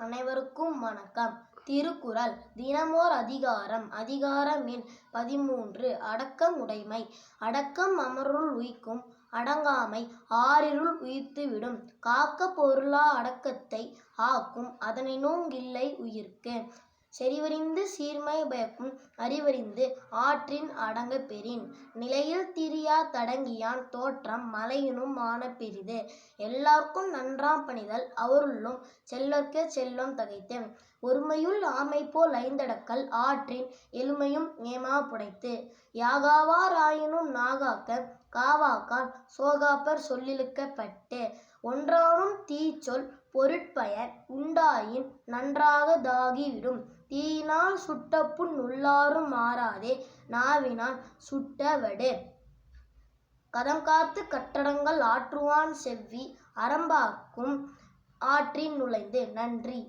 அனைவருக்கும் வணக்கம். திருக்குறள் தினமோர் அதிகாரம். அதிகாரம் எண் 13. அடக்கம் உடைமை. அடக்கம் அமருள் உய்க்கும் அடங்காமை ஆறிருள் உய்த்து விடும். காக்க பொருளா அடக்கத்தை ஆக்கும் அதனினுங் கில்லை உயிர்க்கு. செறிவறிந்து சீர்மை பயக்கும் அறிவறிந்து ஆற்றின் அடங்கப் பெறின். நிலையில் திரியா தடங்கியான் தோற்றம் மலையினும் ஆன பெரிது. எல்லார்க்கும் நன்றாம் பணிதல் அவருள்ளும் செல்வர்க்கச் செல்வம் தகைத்து. ஒருமையுள் ஆமைபோல் ஐந்தடக்கல் ஆற்றின் எழுமையும் ஏமா புடைத்து. யாகாவா ராயினும் நாகாக்க காவாக்கால் சோகாப்பர் சொல்லிழுக்கப் பட்டு. ஒன்றானும் தீச்சொல் பொருட்பயன் உண்டாயின் நன்றாக தாகி விடும். தீயினால் சுட்டபுண் உள்ளாறும் ஆறாதே நாவினால் சுட்ட வடு. கதம்காத்துக் கட்டடங்கள் ஆற்றுவான் செவ்வி அறம்பாக்கும் ஆற்றின் நுழைந்து. நன்றி.